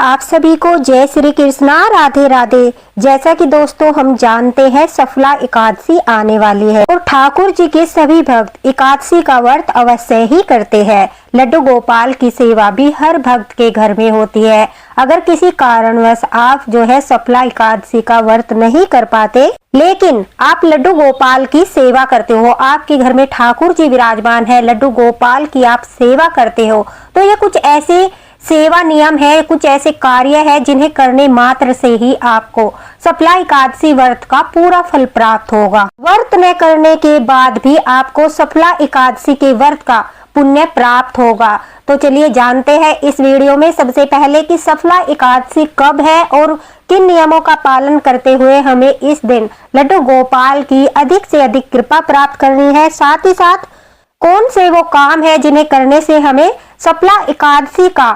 आप सभी को जय श्री कृष्णा, राधे राधे। जैसा कि दोस्तों हम जानते हैं सफला एकादशी आने वाली है और ठाकुर जी के सभी भक्त एकादशी का व्रत अवश्य ही करते हैं। लड्डू गोपाल की सेवा भी हर भक्त के घर में होती है। अगर किसी कारणवश आप जो है सफला एकादशी का व्रत नहीं कर पाते, लेकिन आप लड्डू गोपाल की सेवा करते हो, आपके घर में ठाकुर जी विराजमान है, लड्डू गोपाल की आप सेवा करते हो, तो ये कुछ ऐसे सेवा नियम है, कुछ ऐसे कार्य है जिन्हें करने मात्र से ही आपको सफला एकादशी व्रत का पूरा फल प्राप्त होगा। व्रत न करने के बाद भी आपको सफला एकादशी के व्रत का पुण्य प्राप्त होगा। तो चलिए जानते हैं इस वीडियो में सबसे पहले कि सफला एकादशी कब है और किन नियमों का पालन करते हुए हमें इस दिन लड्डू गोपाल की अधिक से अधिक कृपा प्राप्त करनी है। साथ ही साथ कौन से वो काम है जिन्हें करने से हमें सफला एकादशी का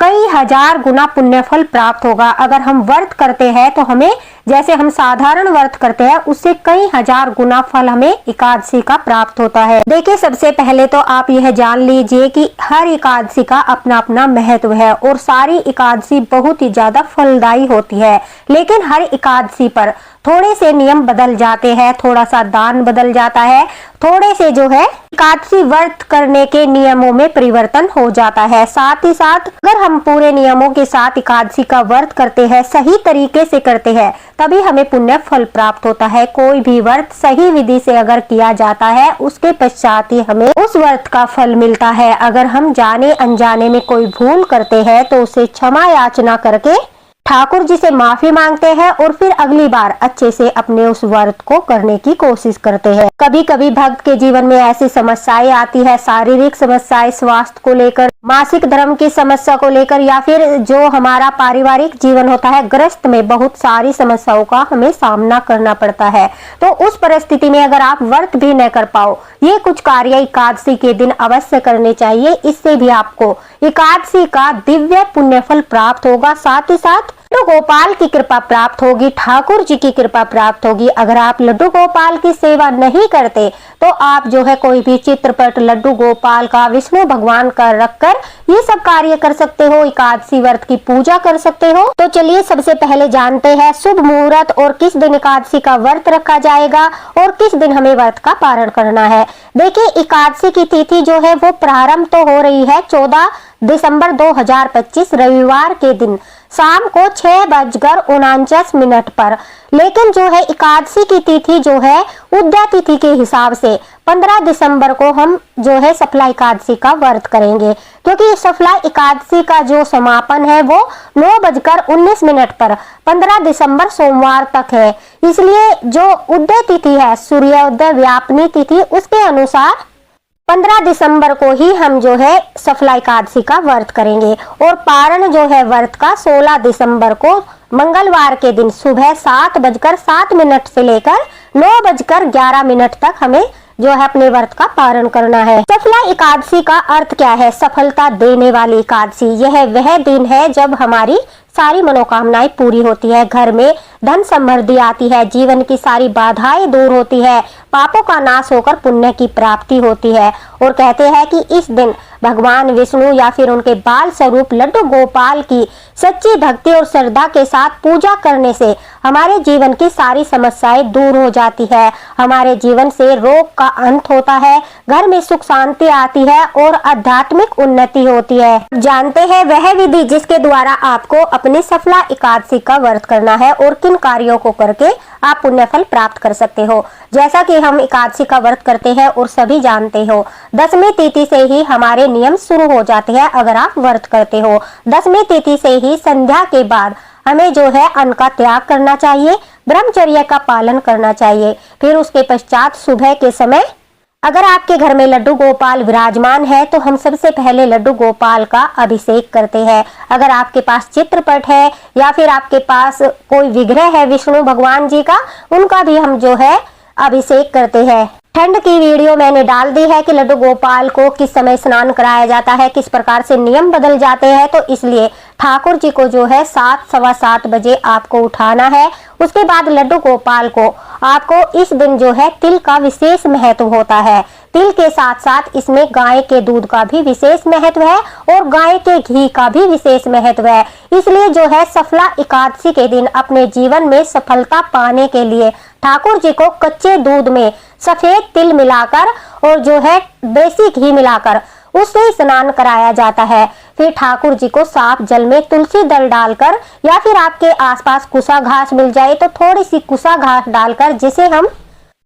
कई हजार गुना पुण्य फल प्राप्त होगा। अगर हम व्रत करते हैं तो हमें, जैसे हम साधारण व्रत करते हैं, उससे कई हजार गुना फल हमें एकादशी का प्राप्त होता है। देखिए, सबसे पहले तो आप यह जान लीजिए कि हर एकादशी का अपना अपना महत्व है और सारी एकादशी बहुत ही ज्यादा फलदायी होती है। लेकिन हर एकादशी पर थोड़े से नियम बदल जाते हैं, थोड़ा सा दान बदल जाता है, थोड़े से जो है एकादशी व्रत करने के नियमों में परिवर्तन हो जाता है। साथ ही साथ अगर हम पूरे नियमों के साथ एकादशी का व्रत करते हैं, सही तरीके से करते हैं, तभी हमें पुण्य फल प्राप्त होता है। कोई भी व्रत सही विधि से अगर किया जाता है, उसके पश्चात ही हमें उस व्रत का फल मिलता है। अगर हम जाने अनजाने में कोई भूल करते हैं तो उसे क्षमा याचना करके ठाकुर जी से माफी मांगते हैं और फिर अगली बार अच्छे से अपने उस व्रत को करने की कोशिश करते हैं। कभी कभी भक्त के जीवन में ऐसी समस्याएं आती है, शारीरिक समस्याएं, स्वास्थ्य को लेकर, मासिक धर्म की समस्या को लेकर, या फिर जो हमारा पारिवारिक जीवन होता है, गृहस्थ में बहुत सारी समस्याओं का हमें सामना करना पड़ता है। तो उस परिस्थिति में अगर आप व्रत भी न कर पाओ, ये कुछ कार्य एकादशी के दिन अवश्य करने चाहिए। इससे भी आपको एकादशी का दिव्य पुण्य फल प्राप्त होगा। साथ ही साथ लड्डू गोपाल की कृपा प्राप्त होगी, ठाकुर जी की कृपा प्राप्त होगी। अगर आप लड्डू गोपाल की सेवा नहीं करते तो आप जो है कोई भी चित्रपट लड्डू गोपाल का, विष्णु भगवान का रखकर ये सब कार्य कर सकते हो, एकादशी व्रत की पूजा कर सकते हो। तो चलिए सबसे पहले जानते हैं शुभ मुहूर्त और किस दिन एकादशी का व्रत रखा जाएगा और किस दिन हमें व्रत का पारण करना है। देखिए, एकादशी की तिथि जो है वो प्रारंभ तो हो रही है 14 दिसंबर 2025 रविवार के दिन शाम को 6:49 पर। लेकिन जो है एकादशी की तिथि जो है उद्या तिथि के हिसाब से 15 दिसंबर को हम जो है सफला एकादशी का व्रत करेंगे, क्योंकि सफला एकादशी का जो समापन है वो 9:19 पर 15 दिसंबर सोमवार तक है। इसलिए जो उदय तिथि है, सूर्योदय व्यापनी तिथि, उसके अनुसार 15 दिसंबर को ही हम जो है सफला एकादशी का व्रत करेंगे और पारण जो है व्रत का 16 दिसंबर को मंगलवार के दिन सुबह 7:07 से लेकर 9:11 तक हमें जो है अपने व्रत का पारण करना है। सफला एकादशी का अर्थ क्या है? सफलता देने वाली एकादशी। यह वह दिन है जब हमारी सारी मनोकामनाएं पूरी होती है, घर में धन समृद्धि आती है, जीवन की सारी बाधाएं दूर होती है, पापों का नाश होकर पुण्य की प्राप्ति होती है। और कहते हैं कि इस दिन भगवान विष्णु या फिर उनके बाल स्वरूप लड्डू गोपाल की सच्ची भक्ति और श्रद्धा के साथ पूजा करने से हमारे जीवन की सारी समस्याएं दूर हो जाती है, हमारे जीवन से रोग का अंत होता है, घर में सुख शांति आती है और आध्यात्मिक उन्नति होती है। जानते हैं वह विधि जिसके द्वारा आपको अपनी सफला एकादशी का व्रत करना है और किन कार्यों को करके आप पुण्य फल प्राप्त कर सकते हो। जैसा कि हम एकादशी का व्रत करते हैं और सभी जानते हो, 10वीं तिथि से ही हमारे नियम शुरू हो जाते हैं। अगर आप व्रत करते हो 10वीं तिथि से ही संध्या के बाद हमें जो है अन्न का त्याग करना चाहिए, ब्रह्मचर्य का पालन करना चाहिए। फिर उसके पश्चात सुबह के समय अगर आपके घर में लड्डू गोपाल विराजमान है तो हम सबसे पहले लड्डू गोपाल का अभिषेक करते हैं। अगर आपके पास चित्रपट है या फिर आपके पास कोई विग्रह है विष्णु भगवान जी का, उनका भी हम जो है अभिषेक करते हैं। ठंड की वीडियो मैंने डाल दी है कि लड्डू गोपाल को किस समय स्नान कराया जाता है, किस प्रकार से नियम बदल जाते हैं। तो इसलिए ठाकुर जी को जो है 7 सवा 7 बजे आपको उठाना है। उसके बाद लड्डू गोपाल को आपको इस दिन जो है तिल का विशेष महत्व होता है। तिल के साथ साथ इसमें गाय के दूध का भी विशेष महत्व है और गाय के घी का भी विशेष महत्व है। इसलिए जो है सफला एकादशी के दिन अपने जीवन में सफलता पाने के लिए ठाकुर जी को कच्चे दूध में सफेद तिल मिलाकर और जो है देसी घी मिलाकर उससे स्नान कराया जाता है। फिर ठाकुर जी को साफ जल में तुलसी दल डालकर या फिर आपके आसपास कुसा घास मिल जाए तो थोड़ी सी कुसा घास डालकर, जिसे हम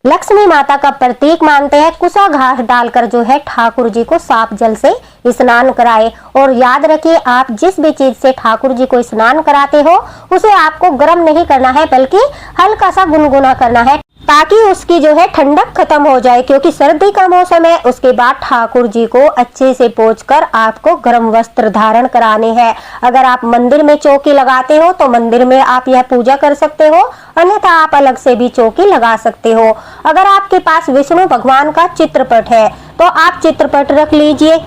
लक्ष्मी माता का प्रतीक मानते हैं, कुसा घास डालकर जो है ठाकुर जी को साफ जल से स्नान कराए। और याद रखिए, आप जिस भी चीज से ठाकुर जी को स्नान कराते हो उसे आपको गर्म नहीं करना है, बल्कि हल्का सा गुनगुना करना है, ताकि उसकी जो है ठंडक खत्म हो जाए, क्योंकि सर्दी का मौसम है। उसके बाद ठाकुर जी को अच्छे से पोंछकर आपको गर्म वस्त्र धारण कराने हैं। अगर आप मंदिर में चौकी लगाते हो तो मंदिर में आप यह पूजा कर सकते हो, अन्यथा आप अलग से भी चौकी लगा सकते हो। अगर आपके पास विष्णु भगवान का चित्रपट है तो आप चित्रपट रख लीजिए।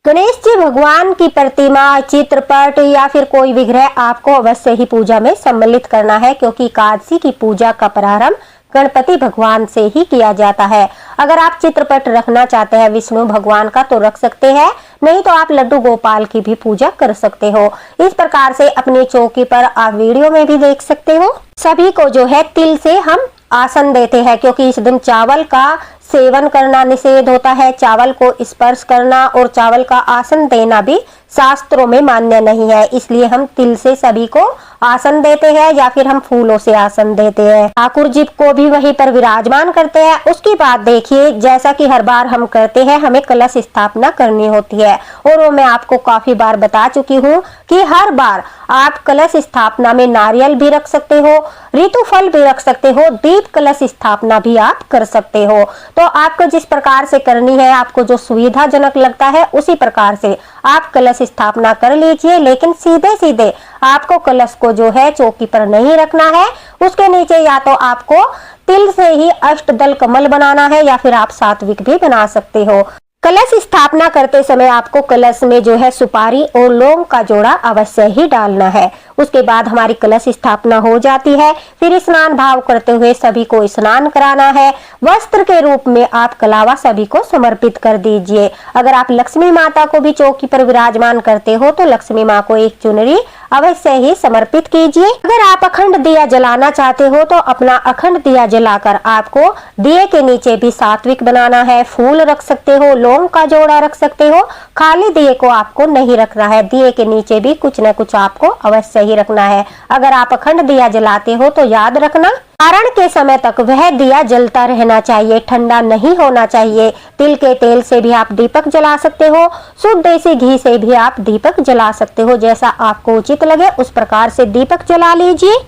गणेश जी भगवान की प्रतिमा, चित्रपट या फिर कोई विग्रह आपको अवश्य ही पूजा में सम्मिलित करना है, क्योंकि एकादशी की पूजा का प्रारंभ गणपति भगवान से ही किया जाता है। अगर आप चित्रपट रखना चाहते हैं विष्णु भगवान का तो रख सकते हैं, नहीं तो आप लड्डू गोपाल की भी पूजा कर सकते हो। इस प्रकार से अपनी चौकी पर आप वीडियो में भी देख सकते हो। सभी को जो है तिल से हम आसन देते हैं, क्योंकि इस दिन चावल का सेवन करना निषेध होता है। चावल को स्पर्श करना और चावल का आसन देना भी शास्त्रों में मान्य नहीं है। इसलिए हम तिल से सभी को आसन देते हैं या फिर हम फूलों से आसन देते हैं। ठाकुर जी को भी वहीं पर विराजमान करते हैं। उसके बाद देखिए, जैसा कि हर बार हम करते हैं, हमें कलश स्थापना करनी होती है और वो मैं आपको काफी बार बता चुकी हूँ कि हर बार आप कलश स्थापना में नारियल भी रख सकते हो, ऋतु फल भी रख सकते हो, दीप कलश स्थापना भी आप कर सकते हो। तो आपको जिस प्रकार से करनी है, आपको जो सुविधाजनक लगता है उसी प्रकार से आप कलश स्थापना कर लीजिए। लेकिन सीधे सीधे आपको कलश को जो है चौकी पर नहीं रखना है। उसके नीचे या तो आपको तिल से ही अष्टदल कमल बनाना है या फिर आप सात्विक भी बना सकते हो। कलश स्थापना करते समय आपको कलश में जो है सुपारी और लौंग का जोड़ा अवश्य ही डालना है। उसके बाद हमारी कलश स्थापना हो जाती है। फिर स्नान भाव करते हुए सभी को स्नान कराना है। वस्त्र के रूप में आप कलावा सभी को समर्पित कर दीजिए। अगर आप लक्ष्मी माता को भी चौकी पर विराजमान करते हो तो लक्ष्मी माँ को एक चुनरी अवश्य ही समर्पित कीजिए। अगर आप अखंड दिया जलाना चाहते हो तो अपना अखंड दिया जलाकर आपको दिए के नीचे भी सात्विक बनाना है। फूल रख सकते हो, लौंग का जोड़ा रख सकते हो। खाली दिए को आपको नहीं रखना है, दिए के नीचे भी कुछ न कुछ आपको अवश्य ही रखना है। अगर आप अखंड दिया जलाते हो तो याद रखना, पारण के समय तक वह दिया जलता रहना चाहिए, ठंडा नहीं होना चाहिए। तिल के तेल से भी आप दीपक जला सकते हो, शुद्ध देसी घी से भी आप दीपक जला सकते हो। जैसा आपको उचित लगे उस प्रकार से दीपक जला लीजिए।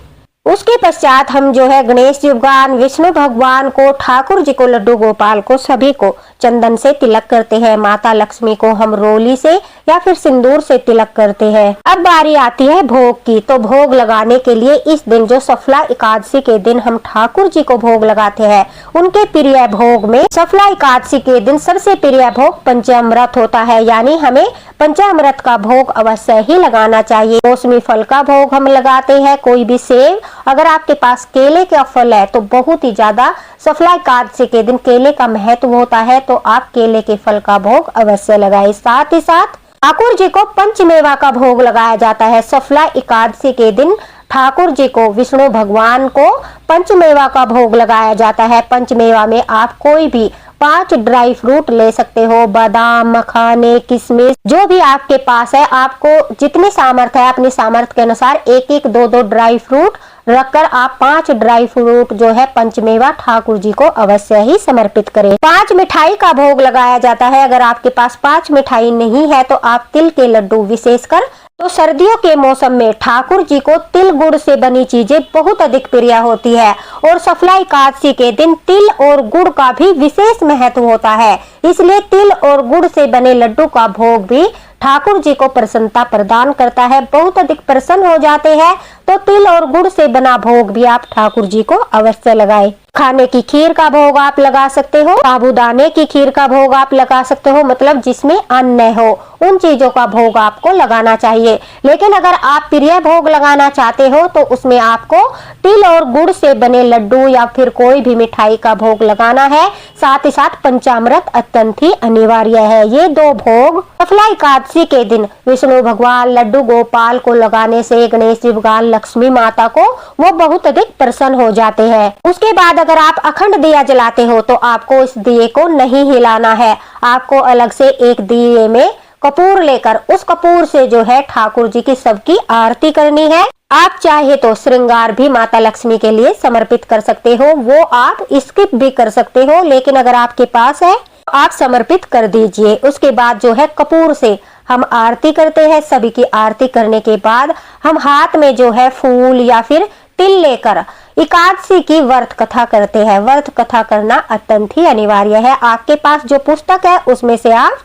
उसके पश्चात हम जो है गणेश जी भगवान, विष्णु भगवान को, ठाकुर जी को, लड्डू गोपाल को, सभी को चंदन से तिलक करते हैं। माता लक्ष्मी को हम रोली से या फिर सिंदूर से तिलक करते हैं। अब बारी आती है भोग की। तो भोग लगाने के लिए इस दिन जो सफला एकादशी के दिन हम ठाकुर जी को भोग लगाते हैं, उनके प्रिय भोग में सफला एकादशी के दिन सबसे प्रिय भोग पंचामृत होता है। यानी हमें पंचामृत का भोग अवश्य ही लगाना चाहिए। मौसमी फल का भोग हम लगाते हैं, कोई भी सेब। अगर आपके पास केले का फल है तो बहुत ही ज्यादा सफला एकादशी के दिन केले का महत्व होता है, तो आप केले के फल का भोग अवश्य लगाएं। साथ ही साथ ठाकुर जी को पंचमेवा का भोग लगाया जाता है। सफला एकादशी के दिन ठाकुर जी को, विष्णु भगवान को पंचमेवा का भोग लगाया जाता है। पंचमेवा में आप कोई भी 5 ड्राई फ्रूट ले सकते हो, बादाम, मखाने, किशमिश, जो भी आपके पास है। आपको जितनी सामर्थ्य है अपनी सामर्थ्य के अनुसार 1-1, 2-2 ड्राई फ्रूट रखकर आप 5 ड्राई फ्रूट जो है पंचमेवा ठाकुर जी को अवश्य ही समर्पित करें। 5 मिठाई का भोग लगाया जाता है। अगर आपके पास 5 मिठाई नहीं है तो आप तिल के लड्डू, विशेषकर तो सर्दियों के मौसम में ठाकुर जी को तिल गुड़ से बनी चीजें बहुत अधिक प्रिय होती है और सफला एकादशी के दिन तिल और गुड़ का भी विशेष महत्व होता है। इसलिए तिल और गुड़ से बने लड्डू का भोग भी ठाकुर जी को प्रसन्नता प्रदान करता है, बहुत अधिक प्रसन्न हो जाते हैं। तो तिल और गुड़ से बना भोग भी आप ठाकुर जी को अवश्य लगाएं। खाने की खीर का भोग आप लगा सकते हो, साबूदाने की खीर का भोग आप लगा सकते हो, मतलब जिसमें अन्न हो उन चीजों का भोग आपको लगाना चाहिए। लेकिन अगर आप प्रिय भोग लगाना चाहते हो तो उसमें आपको तिल और गुड़ से बने लड्डू या फिर कोई भी मिठाई का भोग लगाना है। साथ ही साथ पंचामृत अत्यंत ही अनिवार्य है। ये दो भोग सफला एकादशी के दिन विष्णु भगवान लड्डू गोपाल को लगाने से गणेश जी भगवान लक्ष्मी माता को वो बहुत अधिक प्रसन्न हो जाते हैं। उसके बाद अगर आप अखंड दिया जलाते हो तो आपको इस दिए को नहीं हिलाना है। आपको अलग से एक दिए में कपूर लेकर उस कपूर से जो है ठाकुर जी की सबकी आरती करनी है। आप चाहे तो श्रृंगार भी माता लक्ष्मी के लिए समर्पित कर सकते हो, वो आप स्किप भी कर सकते हो, लेकिन अगर आपके पास है आप समर्पित कर दीजिए। उसके बाद जो है कपूर से हम आरती करते हैं। सभी की आरती करने के बाद हम हाथ में जो है फूल या फिर तिल लेकर एकादशी की व्रत कथा करते हैं। व्रत कथा करना अत्यंत ही अनिवार्य है। आपके पास जो पुस्तक है उसमें से आप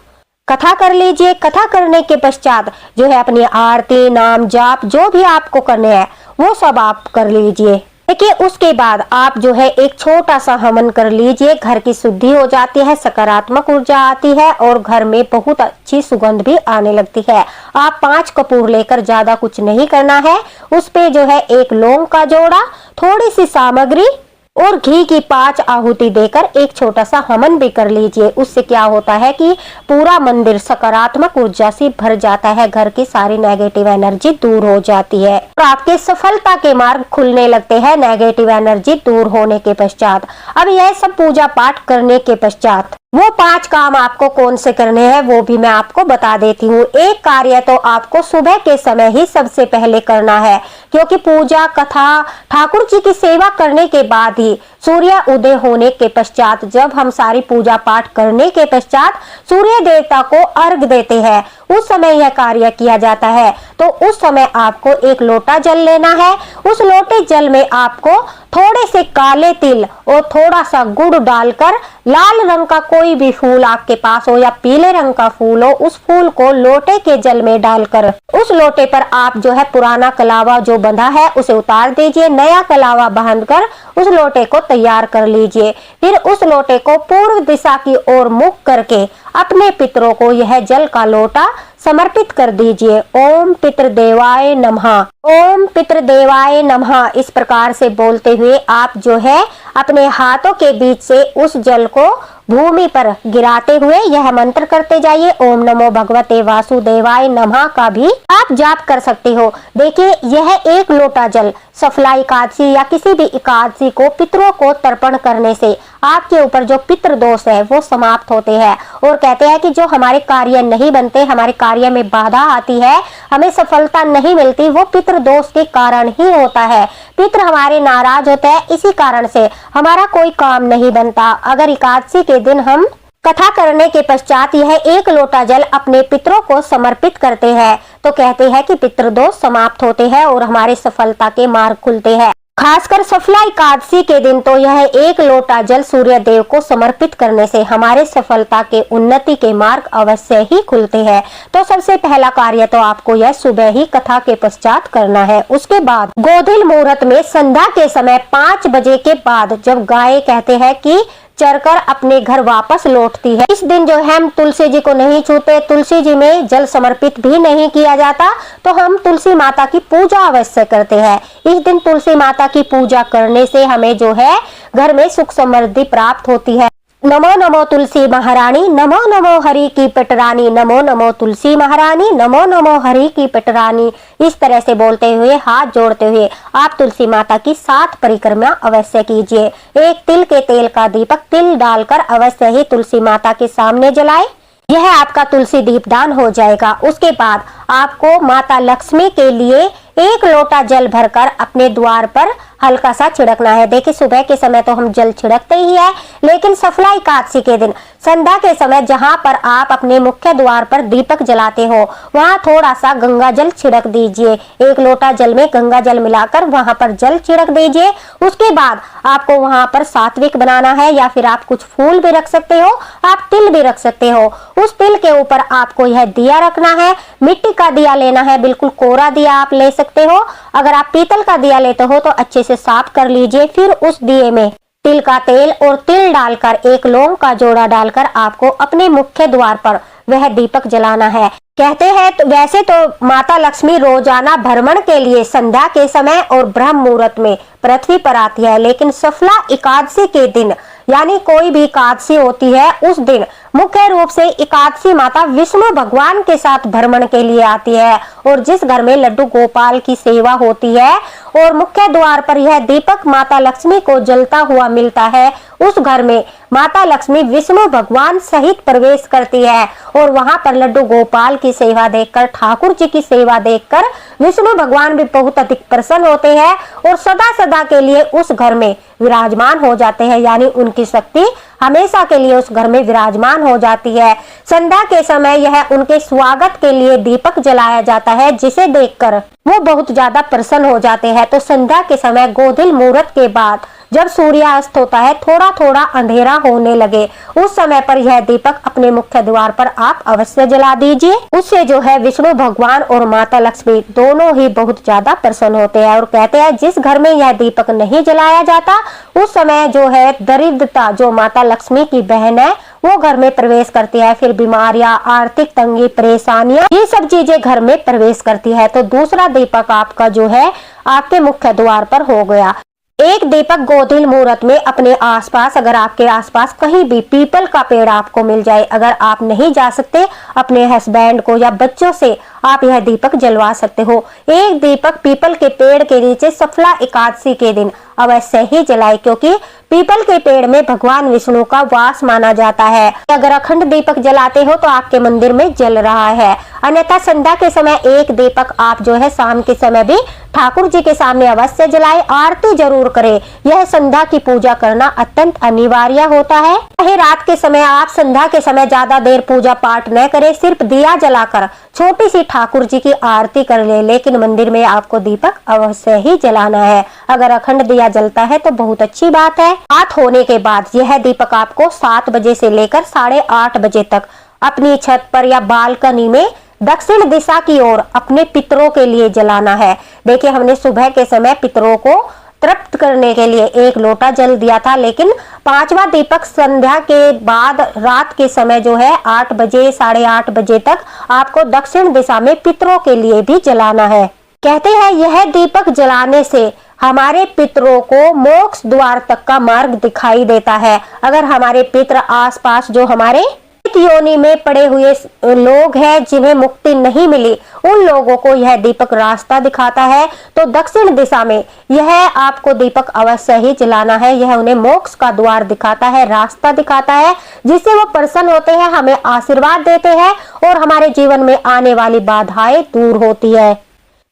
कथा कर लीजिए। कथा करने के पश्चात जो है अपनी आरती नाम जाप जो भी आपको करने हैं वो सब आप कर लीजिए। देखिए उसके बाद आप जो है एक छोटा सा हवन कर लीजिए। घर की शुद्धि हो जाती है, सकारात्मक ऊर्जा आती है और घर में बहुत अच्छी सुगंध भी आने लगती है। आप 5 कपूर लेकर, ज्यादा कुछ नहीं करना है। उस पे जो है एक लौंग का जोड़ा, थोड़ी सी सामग्री और घी की 5 आहुति देकर एक छोटा सा हवन भी कर लीजिए। उससे क्या होता है कि पूरा मंदिर सकारात्मक ऊर्जा से भर जाता है, घर की सारी नेगेटिव एनर्जी दूर हो जाती है और आपके सफलता के मार्ग खुलने लगते हैं नेगेटिव एनर्जी दूर होने के पश्चात। अब यह सब पूजा पाठ करने के पश्चात वो 5 काम आपको कौन से करने हैं वो भी मैं आपको बता देती हूँ। एक कार्य तो आपको सुबह के समय ही सबसे पहले करना है, क्योंकि पूजा कथा ठाकुर जी की सेवा करने के बाद ही सूर्य उदय होने के पश्चात, जब हम सारी पूजा पाठ करने के पश्चात सूर्य देवता को अर्घ देते हैं, उस समय यह कार्य किया जाता है। तो उस समय आपको एक लोटा जल लेना है। उस लोटे जल में आपको थोड़े से काले तिल और थोड़ा सा गुड़ डालकर लाल रंग का कोई भी फूल आपके पास हो या पीले रंग का फूल हो, उस फूल को लोटे के जल में डालकर उस लोटे पर आप जो है पुराना कलावा जो बंधा है उसे उतार दीजिए। नया कलावा बांधकर उस लोटे को तैयार कर लीजिए। फिर उस लोटे को पूर्व दिशा की ओर मुख करके अपने पितरों को यह जल का लोटा समर्पित कर दीजिए। ओम पितृदेवाय नमः, ओम पितृदेवाय नमः, इस प्रकार से बोलते हुए आप जो है अपने हाथों के बीच से उस जल को भूमि पर गिराते हुए यह मंत्र करते जाइए। ओम नमो भगवते वासुदेवाय नमः का भी आप जाप कर सकते हो। देखिए यह एक लोटा जल सफला एकादशी या किसी भी एकादशी को पितरों को तर्पण करने से आपके ऊपर जो पितृ दोष है वो समाप्त होते हैं। और कहते हैं कि जो हमारे कार्य नहीं बनते, हमारे कार्य में बाधा आती है, हमें सफलता नहीं मिलती, वो पितृ दोष के कारण ही होता है। पितृ हमारे नाराज होते हैं, इसी कारण से हमारा कोई काम नहीं बनता। अगर एकादशी के दिन हम कथा करने के पश्चात यह एक लोटा जल अपने पितरों को समर्पित करते हैं तो कहते हैं कि पितृदोष समाप्त होते हैं और हमारे सफलता के मार्ग खुलते हैं। खासकर सफला एकादशी के दिन तो यह एक लोटा जल सूर्य देव को समर्पित करने से हमारे सफलता के उन्नति के मार्ग अवश्य ही खुलते हैं। तो सबसे पहला कार्य तो आपको यह सुबह ही कथा के पश्चात करना है। उसके बाद गोधूल मुहूर्त में संध्या के समय 5 बजे के बाद जब गाय कहते हैं कि चरकर अपने घर वापस लौटती है, इस दिन जो है हम तुलसी जी को नहीं छूते, तुलसी जी में जल समर्पित भी नहीं किया जाता, तो हम तुलसी माता की पूजा अवश्य करते हैं। इस दिन तुलसी माता की पूजा करने से हमें जो है घर में सुख समृद्धि प्राप्त होती है। नमो नमो तुलसी महारानी, नमो नमो हरि की पटरानी, नमो नमो तुलसी महारानी, नमो नमो हरि की पटरानी, इस तरह से बोलते हुए हाथ जोड़ते हुए आप तुलसी माता की 7 परिक्रमा अवश्य कीजिए। एक तिल के तेल का दीपक तिल डालकर अवश्य ही तुलसी माता के सामने जलाए, यह आपका तुलसी दीपदान हो जाएगा। उसके बाद आपको माता लक्ष्मी के लिए एक लोटा जल भरकर अपने द्वार पर हल्का सा छिड़कना है। देखिए सुबह के समय तो हम जल छिड़कते ही है, लेकिन सफला एकादशी के दिन संध्या के समय जहां पर आप अपने मुख्य द्वार पर दीपक जलाते हो वहां थोड़ा सा गंगा जल छिड़क दीजिए। एक लोटा जल में गंगा जल मिलाकर वहां पर जल छिड़क दीजिए। उसके बाद आपको वहां पर सात्विक बनाना है, या फिर आप कुछ फूल भी रख सकते हो, आप तिल भी रख सकते हो। उस तिल के ऊपर आपको यह दिया रखना है, मिट्टी का दिया लेना है, बिल्कुल कोरा दिया आप ले सकते हो। अगर आप पीतल का दिया लेते हो तो अच्छे से साफ कर लीजिए। फिर उस दिए में तिल का तेल और तिल डालकर एक लौंग का जोड़ा डालकर आपको अपने मुख्य द्वार पर वह दीपक जलाना है। कहते हैं तो वैसे तो माता लक्ष्मी रोजाना भ्रमण के लिए संध्या के समय और ब्रह्म मुहूर्त में पृथ्वी पर आती है, लेकिन सफला एकादशी के दिन यानी कोई भी एकादशी होती है उस दिन मुख्य रूप से एकादशी माता विष्णु भगवान के साथ भ्रमण के लिए आती है। और जिस घर में लड्डू गोपाल की सेवा होती है और मुख्य द्वार पर यह दीपक माता लक्ष्मी को जलता हुआ मिलता है, उस घर में माता लक्ष्मी विष्णु भगवान सहित प्रवेश करती है। और वहां पर लड्डू गोपाल की सेवा देखकर, ठाकुर जी की सेवा देखकर विष्णु भगवान भी बहुत अधिक प्रसन्न होते हैं और सदा सदा के लिए उस घर में विराजमान हो जाते हैं, यानी उनकी शक्ति हमेशा के लिए उस घर में विराजमान हो जाती है। संध्या के समय यह उनके स्वागत के लिए दीपक जलाया जाता है, जिसे देखकर वो बहुत ज्यादा प्रसन्न हो जाते हैं। तो संध्या के समय गोधूल मुहूर्त के बाद जब सूर्यास्त होता है, थोड़ा थोड़ा अंधेरा होने लगे, उस समय पर यह दीपक अपने मुख्य द्वार पर आप अवश्य जला दीजिए। उससे जो है विष्णु भगवान और माता लक्ष्मी दोनों ही बहुत ज्यादा प्रसन्न होते हैं। और कहते हैं जिस घर में यह दीपक नहीं जलाया जाता उस समय जो है दरिद्रता, जो माता लक्ष्मी की बहन है, वो घर में प्रवेश करती है। फिर बीमारियां, आर्थिक तंगी, परेशानियां, ये सब चीजें घर में प्रवेश करती है। तो दूसरा दीपक आपका जो है आपके मुख्य द्वार पर हो गया। एक दीपक गोधूल मुहूर्त में अपने आसपास, अगर आपके आसपास कहीं भी पीपल का पेड़ आपको मिल जाए, अगर आप नहीं जा सकते अपने हस्बैंड को या बच्चों से आप यह दीपक जलवा सकते हो। एक दीपक पीपल के पेड़ के नीचे सफला एकादशी के दिन अवश्य ही जलाए, क्योंकि पीपल के पेड़ में भगवान विष्णु का वास माना जाता है। अगर अखंड दीपक जलाते हो तो आपके मंदिर में जल रहा है। अन्यथा संध्या के समय एक दीपक आप जो है शाम के समय भी ठाकुर जी के सामने अवश्य जलाए, आरती जरूर करें। यह संध्या की पूजा करना अत्यंत अनिवार्य होता है। चाहे रात के समय आप संध्या के समय ज्यादा देर पूजा पाठ न करें, सिर्फ दिया जलाकर छोटी सी ठाकुर जी की आरती कर ले, लेकिन मंदिर में आपको दीपक अवश्य ही जलाना है। अगर अखंड दिया जलता है तो बहुत अच्छी बात है। रात होने के बाद यह दीपक आपको 7 बजे से लेकर 8:30 बजे तक अपनी छत पर या बालकनी में दक्षिण दिशा की ओर अपने पितरों के लिए जलाना है। देखिए हमने सुबह के समय पितरों को तृप्त करने के लिए 1 लोटा जल दिया था, लेकिन 5वां दीपक संध्या के बाद रात के समय जो है 8 बजे 8:30 बजे तक आपको दक्षिण दिशा में पितरों के लिए भी जलाना है। कहते हैं यह दीपक जलाने से हमारे पितरों को मोक्ष द्वार तक का मार्ग दिखाई देता है। अगर हमारे पितर आसपास जो हमारे योनि में पड़े हुए लोग हैं जिन्हें मुक्ति नहीं मिली, उन लोगों को यह दीपक रास्ता दिखाता है। तो दक्षिण दिशा में यह आपको दीपक अवश्य ही जलाना है। यह उन्हें मोक्ष का द्वार दिखाता है, रास्ता दिखाता है, जिससे वो प्रसन्न होते हैं, हमें आशीर्वाद देते हैं और हमारे जीवन में आने वाली बाधाएं दूर होती है।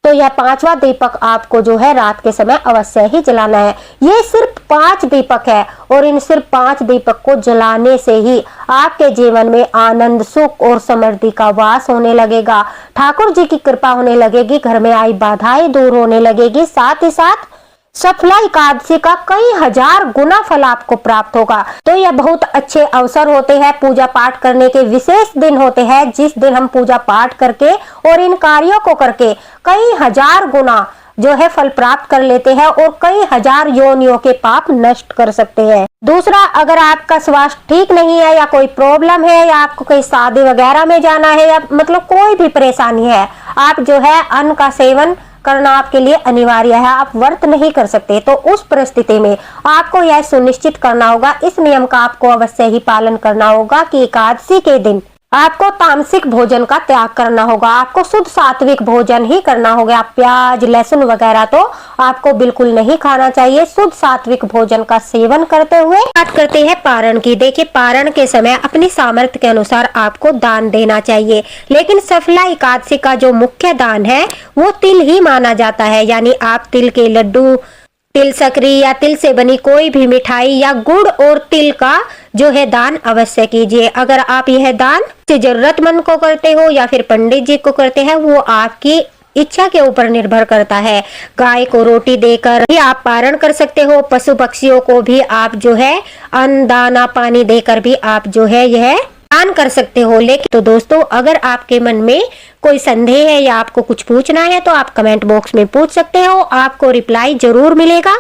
तो यह 5वां दीपक आपको जो है रात के समय अवश्य ही जलाना है। ये सिर्फ 5 दीपक है और इन सिर्फ 5 दीपक को जलाने से ही आपके जीवन में आनंद, सुख और समृद्धि का वास होने लगेगा। ठाकुर जी की कृपा होने लगेगी, घर में आई बाधाएं दूर होने लगेगी, साथ ही साथ सफला एकादशी का कई हजार गुना फल आपको प्राप्त होगा। तो यह बहुत अच्छे अवसर होते हैं, पूजा पाठ करने के विशेष दिन होते हैं, जिस दिन हम पूजा पाठ करके और इन कार्यों को करके कई हजार गुना जो है फल प्राप्त कर लेते हैं और कई हजार योनियों के पाप नष्ट कर सकते हैं। दूसरा, अगर आपका स्वास्थ्य ठीक नहीं है या कोई प्रॉब्लम है या आपको कहीं शादी वगैरह में जाना है या मतलब कोई भी परेशानी है, आप जो है अन्न का सेवन करना आपके लिए अनिवार्य है, आप व्रत नहीं कर सकते, तो उस परिस्थिति में आपको यह सुनिश्चित करना होगा, इस नियम का आपको अवश्य ही पालन करना होगा कि एकादशी के दिन आपको तामसिक भोजन का त्याग करना होगा। आपको शुद्ध सात्विक भोजन ही करना होगा। प्याज, लहसुन वगैरह तो आपको बिल्कुल नहीं खाना चाहिए। शुद्ध सात्विक भोजन का सेवन करते हुए बात करते हैं पारण की। देखिए पारण के समय अपनी सामर्थ्य के अनुसार आपको दान देना चाहिए, लेकिन सफला एकादशी का जो मुख्य दान है वो तिल ही माना जाता है। यानी आप तिल के लड्डू, तिल सकरी या तिल से बनी कोई भी मिठाई या गुड़ और तिल का जो है दान अवश्य कीजिए। अगर आप यह दान जरूरतमंद को करते हो या फिर पंडित जी को करते हैं, वो आपकी इच्छा के ऊपर निर्भर करता है। गाय को रोटी देकर भी आप पारण कर सकते हो, पशु पक्षियों को भी आप जो है अन्न, दाना, पानी देकर भी आप जो है यह दान कर सकते हो। लेकिन तो दोस्तों, अगर आपके मन में कोई संदेह है या आपको कुछ पूछना है तो आप कमेंट बॉक्स में पूछ सकते हो, आपको रिप्लाई जरूर मिलेगा।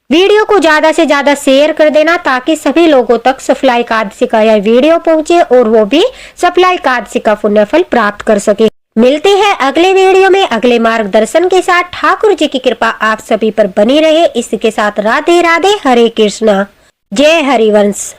वीडियो को ज्यादा से ज्यादा शेयर कर देना ताकि सभी लोगों तक सफला एकादशी का यह वीडियो पहुंचे और वो भी सफला एकादशी का पुण्यफल प्राप्त कर सके। मिलते हैं अगले वीडियो में अगले मार्गदर्शन के साथ। ठाकुर जी की कृपा आप सभी पर बनी रहे। इसके साथ राधे राधे, हरे कृष्णा, जय हरिवंश।